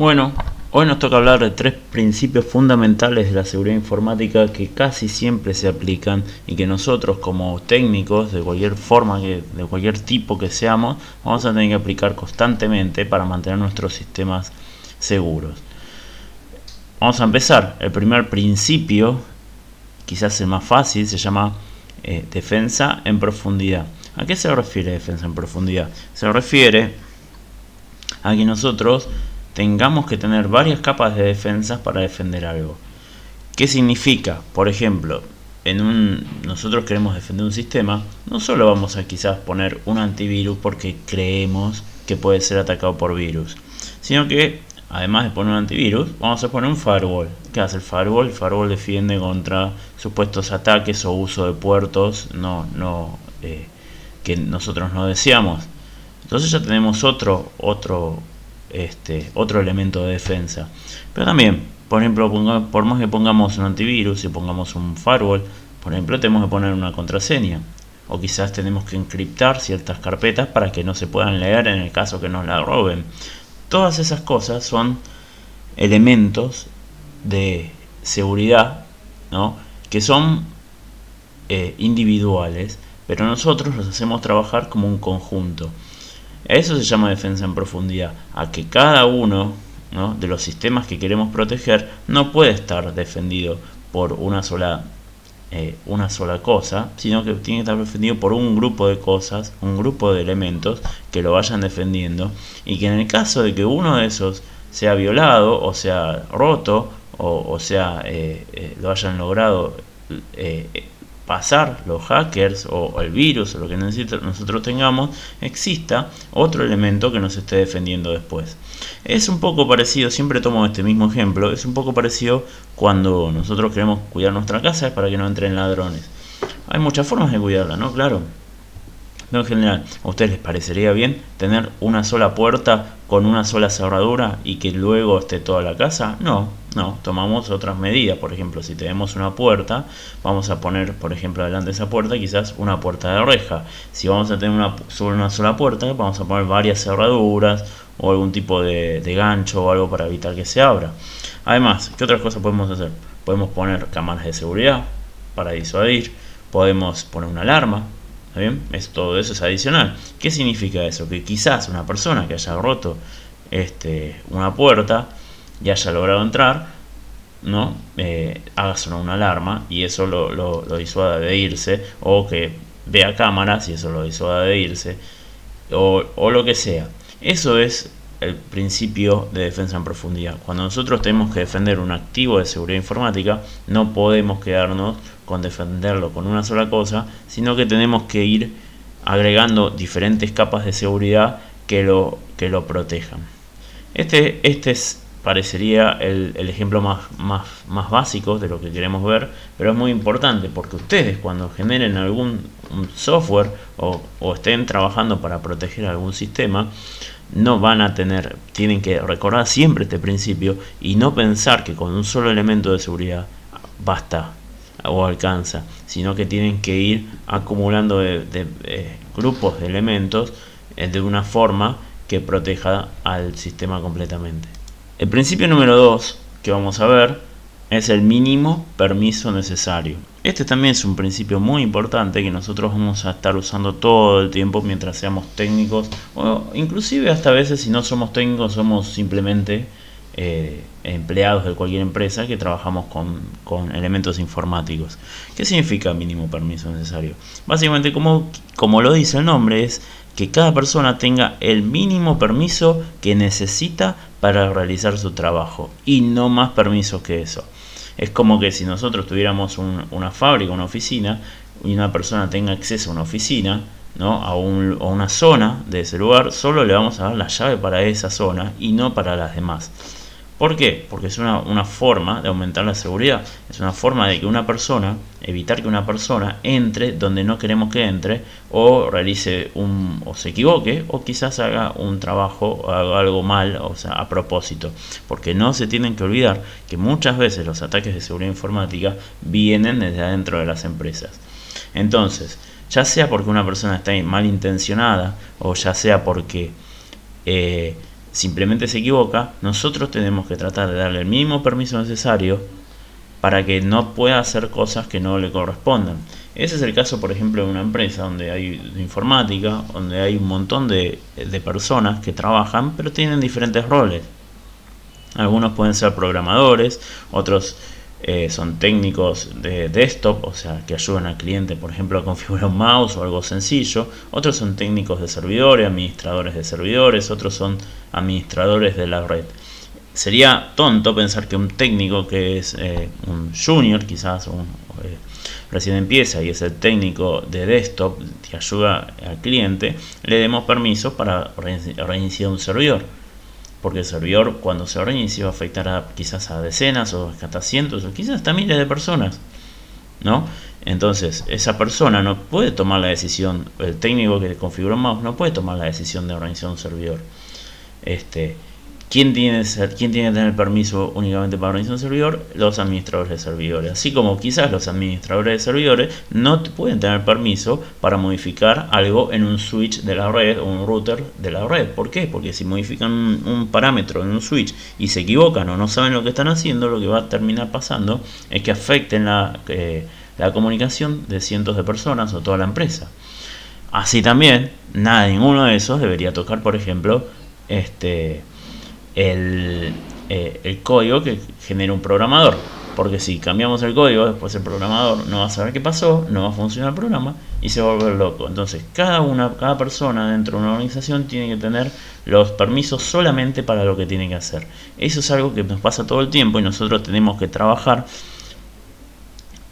Bueno, hoy nos toca hablar de tres principios fundamentales de la seguridad informática que casi siempre se aplican y que nosotros como técnicos de cualquier forma, de cualquier tipo que seamos, vamos a tener que aplicar constantemente para mantener nuestros sistemas seguros. Vamos a empezar. El primer principio, quizás el más fácil, se llama defensa en profundidad. ¿A qué se refiere defensa en profundidad? Se refiere a que nosotros tengamos que tener varias capas de defensa para defender algo. ¿Qué significa? Por ejemplo, nosotros queremos defender un sistema, no solo vamos a quizás poner un antivirus porque creemos que puede ser atacado por virus, sino que además de poner un antivirus, vamos a poner un firewall. ¿Qué hace el firewall? El firewall defiende contra supuestos ataques o uso de puertos que nosotros no deseamos. Entonces ya tenemos otro elemento de defensa. Pero también, por ejemplo, por más que pongamos un antivirus y pongamos un firewall, por ejemplo, tenemos que poner una contraseña. O quizás tenemos que encriptar ciertas carpetas para que no se puedan leer en el caso que nos la roben. Todas esas cosas son elementos de seguridad, ¿no?, que son individuales, pero nosotros los hacemos trabajar como un conjunto. Eso se llama defensa en profundidad, a que cada uno, ¿no?, de los sistemas que queremos proteger no puede estar defendido por una sola cosa, sino que tiene que estar defendido por un grupo de cosas, un grupo de elementos que lo vayan defendiendo, y que en el caso de que uno de esos sea violado o sea roto o sea lo hayan logrado pasar los hackers o el virus o lo que nosotros tengamos, exista otro elemento que nos esté defendiendo después. Es un poco parecido, siempre tomo este mismo ejemplo, es un poco parecido cuando nosotros queremos cuidar nuestra casa para que no entren ladrones. Hay muchas formas de cuidarla, ¿no? Claro. En general, ¿a ustedes les parecería bien tener una sola puerta con una sola cerradura y que luego esté toda la casa? No, tomamos otras medidas. Por ejemplo, si tenemos una puerta, vamos a poner, por ejemplo, delante de esa puerta quizás una puerta de reja. Si vamos a tener solo una sola puerta, vamos a poner varias cerraduras o algún tipo de gancho o algo para evitar que se abra. Además, ¿qué otras cosas podemos hacer? Podemos poner cámaras de seguridad para disuadir, podemos poner una alarma. ¿Está bien? Todo eso es adicional. ¿Qué significa eso? Que quizás una persona que haya roto una puerta y haya logrado entrar, ¿no?, haga sonar una alarma y eso lo disuada de irse, o que vea cámaras y eso lo disuada de irse, o lo que sea. Eso es el principio de defensa en profundidad. Cuando nosotros tenemos que defender un activo de seguridad informática, no podemos quedarnos con defenderlo con una sola cosa, sino que tenemos que ir agregando diferentes capas de seguridad que lo protejan. Parecería el ejemplo más básico de lo que queremos ver, pero es muy importante porque ustedes, cuando generen algún software o estén trabajando para proteger algún sistema, tienen que recordar siempre este principio y no pensar que con un solo elemento de seguridad basta o alcanza, sino que tienen que ir acumulando grupos de elementos de una forma que proteja al sistema completamente. El principio número 2 que vamos a ver es el mínimo permiso necesario. Este también es un principio muy importante que nosotros vamos a estar usando todo el tiempo mientras seamos técnicos, o inclusive hasta a veces si no somos técnicos somos simplemente empleados de cualquier empresa que trabajamos con elementos informáticos. ¿Qué significa mínimo permiso necesario? Básicamente, como lo dice el nombre, es que cada persona tenga el mínimo permiso que necesita para realizar su trabajo y no más permisos que eso. Es como que si nosotros tuviéramos una fábrica, una oficina, y una persona tenga acceso a una oficina, ¿no?, a una zona de ese lugar, solo le vamos a dar la llave para esa zona y no para las demás. ¿Por qué? Porque es una forma de aumentar la seguridad, es una forma de evitar que una persona entre donde no queremos que entre, o realice o se equivoque, o quizás haga un trabajo o haga algo mal, o sea, a propósito. Porque no se tienen que olvidar que muchas veces los ataques de seguridad informática vienen desde adentro de las empresas. Entonces, ya sea porque una persona está malintencionada, o ya sea porque simplemente se equivoca, nosotros tenemos que tratar de darle el mínimo permiso necesario para que no pueda hacer cosas que no le correspondan. Ese es el caso, por ejemplo, de una empresa donde hay informática, donde hay un montón de personas que trabajan, pero tienen diferentes roles. Algunos pueden ser programadores, otros son técnicos de desktop, o sea, que ayudan al cliente, por ejemplo, a configurar un mouse o algo sencillo. Otros son técnicos de servidores, administradores de servidores, otros son administradores de la red. Sería tonto pensar que un técnico que es un junior, quizás recién empieza y es el técnico de desktop que ayuda al cliente, le demos permisos para reiniciar un servidor. Porque el servidor, cuando se reinicie, va a afectar quizás a decenas o hasta cientos o quizás hasta miles de personas, ¿no? Entonces, esa persona no puede tomar la decisión, el técnico que configura un mouse no puede tomar la decisión de reiniciar un servidor. ¿Quién tiene que tener permiso únicamente para reiniciar un servidor? Los administradores de servidores. Así como quizás los administradores de servidores no pueden tener permiso para modificar algo en un switch de la red o un router de la red. ¿Por qué? Porque si modifican un parámetro en un switch y se equivocan o no saben lo que están haciendo, lo que va a terminar pasando es que afecten la comunicación de cientos de personas o toda la empresa. Así también, ninguno de esos debería tocar, por ejemplo, el código que genera un programador, porque si cambiamos el código, después el programador no va a saber qué pasó, no va a funcionar el programa y se va a volver loco. Entonces cada persona dentro de una organización tiene que tener los permisos solamente para lo que tiene que hacer. Eso es algo que nos pasa todo el tiempo y nosotros tenemos que trabajar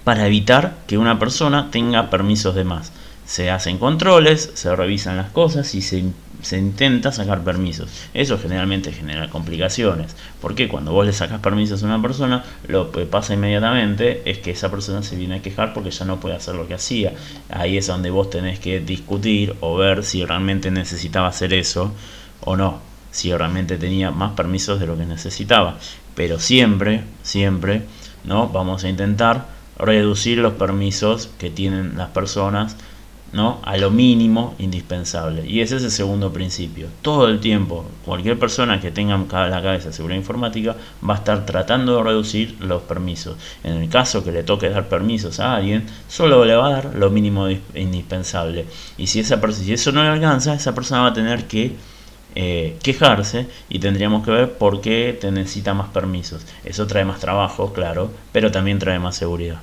para evitar que una persona tenga permisos de más. Se hacen controles, se revisan las cosas y se intenta sacar permisos. Eso generalmente genera complicaciones, porque cuando vos le sacas permisos a una persona, lo que pasa inmediatamente es que esa persona se viene a quejar porque ya no puede hacer lo que hacía. Ahí es donde vos tenés que discutir o ver si realmente necesitaba hacer eso o no, si realmente tenía más permisos de lo que necesitaba. Pero siempre, ¿no? Vamos a intentar reducir los permisos que tienen las personas, ¿no? A lo mínimo indispensable. Y ese es el segundo principio. Todo el tiempo, cualquier persona que tenga la cabeza de seguridad informática va a estar tratando de reducir los permisos. En el caso que le toque dar permisos a alguien, solo le va a dar lo mínimo indispensable. Y si eso no le alcanza, esa persona va a tener que quejarse y tendríamos que ver por qué te necesita más permisos. Eso trae más trabajo, claro, pero también trae más seguridad.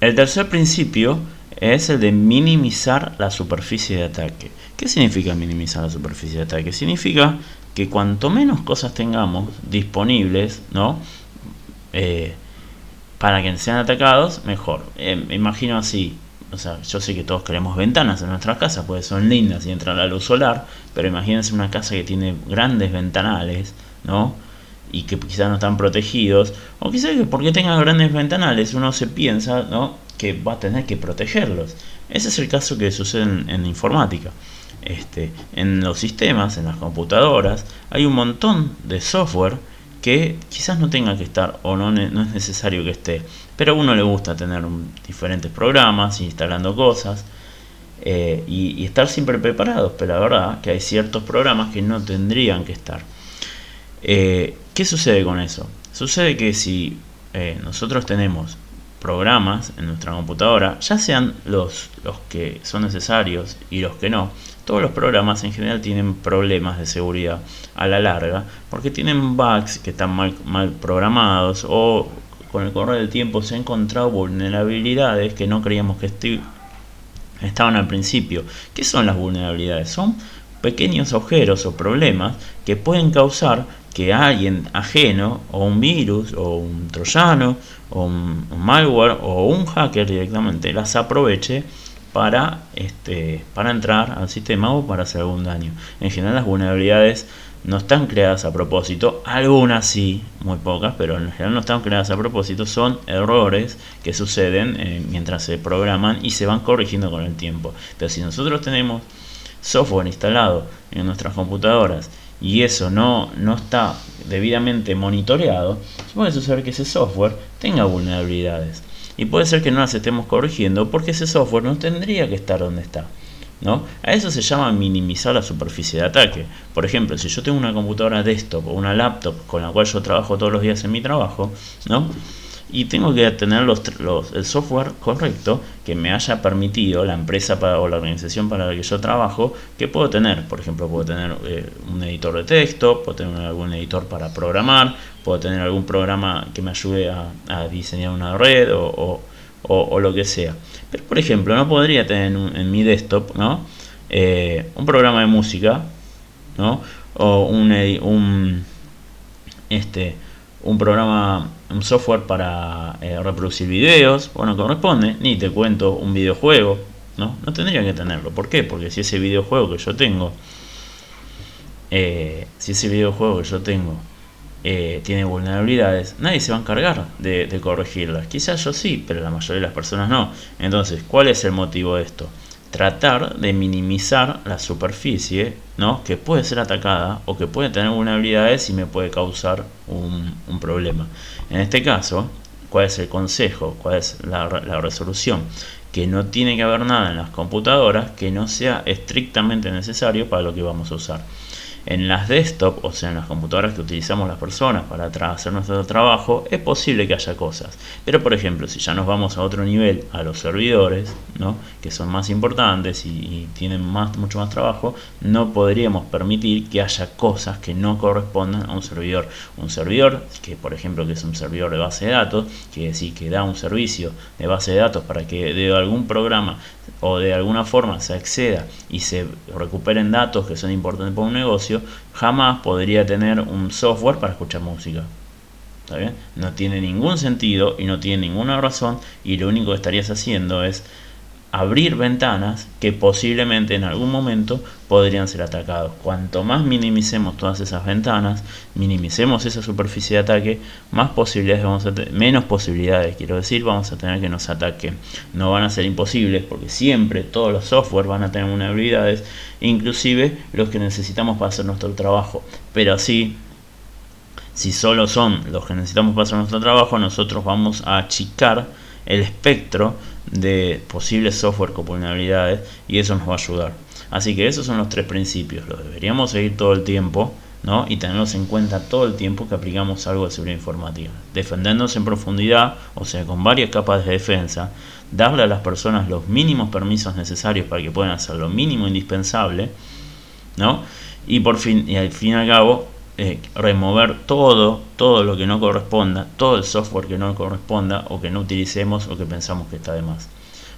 El tercer principio es el de minimizar la superficie de ataque. ¿Qué significa minimizar la superficie de ataque? Significa que cuanto menos cosas tengamos disponibles, ¿no? Para que sean atacados, mejor. Me imagino así. O sea, yo sé que todos queremos ventanas en nuestras casas, pues son lindas y entra la luz solar, pero imagínense una casa que tiene grandes ventanales, ¿no? Y que quizás no están protegidos, o quizás que porque tengan grandes ventanales uno se piensa, ¿no?, que va a tener que protegerlos. Ese es el caso que sucede en informática. En los sistemas, en las computadoras, hay un montón de software que quizás no tenga que estar o no es necesario que esté, pero a uno le gusta tener diferentes programas, instalando cosas y estar siempre preparados, pero la verdad que hay ciertos programas que no tendrían que estar. ¿Qué sucede con eso? Sucede que si nosotros tenemos programas en nuestra computadora, ya sean los que son necesarios y los que no, todos los programas en general tienen problemas de seguridad a la larga, porque tienen bugs que están mal programados, o con el correr del tiempo se han encontrado vulnerabilidades que no creíamos que estaban al principio. ¿Qué son las vulnerabilidades? Son pequeños agujeros o problemas que pueden causar que alguien ajeno, o un virus, o un troyano, o un malware, o un hacker directamente las aproveche para entrar al sistema o para hacer algún daño. En general las vulnerabilidades no están creadas a propósito, algunas sí, muy pocas, pero en general no están creadas a propósito, son errores que suceden mientras se programan y se van corrigiendo con el tiempo. Pero si nosotros tenemos software instalado en nuestras computadoras y eso no está debidamente monitoreado, puede suceder que ese software tenga vulnerabilidades y puede ser que no las estemos corrigiendo porque ese software no tendría que estar donde está, ¿no? A eso se llama minimizar la superficie de ataque. Por ejemplo, si yo tengo una computadora desktop o una laptop con la cual yo trabajo todos los días en mi trabajo, ¿no? Y tengo que tener el software correcto que me haya permitido la empresa o la organización para la que yo trabajo, que puedo tener. Por ejemplo, puedo tener un editor de texto, puedo tener algún editor para programar, puedo tener algún programa que me ayude a diseñar una red o lo que sea. Pero, por ejemplo, no podría tener en mi desktop, ¿no? Un programa de música, ¿no? O un programa, un software para reproducir videos. Bueno, corresponde, ni te cuento un videojuego, ¿no? No tendría que tenerlo. ¿Por qué? Porque si ese videojuego que yo tengo tiene vulnerabilidades, nadie se va a encargar de corregirlas. Quizás yo sí, pero la mayoría de las personas no. Entonces, ¿cuál es el motivo de esto? Tratar de minimizar la superficie, ¿no? Que puede ser atacada o que puede tener vulnerabilidades y me puede causar un problema. En este caso, ¿cuál es el consejo? ¿Cuál es la resolución? Que no tiene que haber nada en las computadoras que no sea estrictamente necesario para lo que vamos a usar. En las desktop, o sea, en las computadoras que utilizamos las personas para hacer nuestro trabajo, es posible que haya cosas. Pero, por ejemplo, si ya nos vamos a otro nivel, a los servidores, ¿no? Que son más importantes y tienen mucho más trabajo, no podríamos permitir que haya cosas que no correspondan a un servidor. Un servidor, que por ejemplo que es un servidor de base de datos, quiere decir que da un servicio de base de datos para que de algún programa o de alguna forma se acceda y se recuperen datos que son importantes para un negocio, jamás podría tener un software para escuchar música. ¿Está bien? No tiene ningún sentido y no tiene ninguna razón, y lo único que estarías haciendo es abrir ventanas que posiblemente en algún momento podrían ser atacados. Cuanto más minimicemos todas esas ventanas, minimicemos esa superficie de ataque, más posibilidades vamos a tener, menos posibilidades, quiero decir, vamos a tener que nos ataquen. No van a ser imposibles porque siempre todos los software van a tener vulnerabilidades, inclusive los que necesitamos para hacer nuestro trabajo. Pero así, si solo son los que necesitamos para hacer nuestro trabajo, nosotros vamos a achicar el espectro de posibles software con vulnerabilidades y eso nos va a ayudar. Así que esos son los tres principios, los deberíamos seguir todo el tiempo, ¿no? Y tenerlos en cuenta todo el tiempo que aplicamos algo de seguridad informática. Defendernos en profundidad, o sea, con varias capas de defensa, darle a las personas los mínimos permisos necesarios para que puedan hacer lo mínimo indispensable, ¿no? Y al fin y al cabo, remover todo lo que no corresponda, todo el software que no corresponda o que no utilicemos o que pensamos que está de más.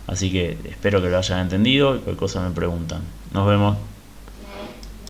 Así que espero que lo hayan entendido y cualquier cosa me preguntan. Nos vemos.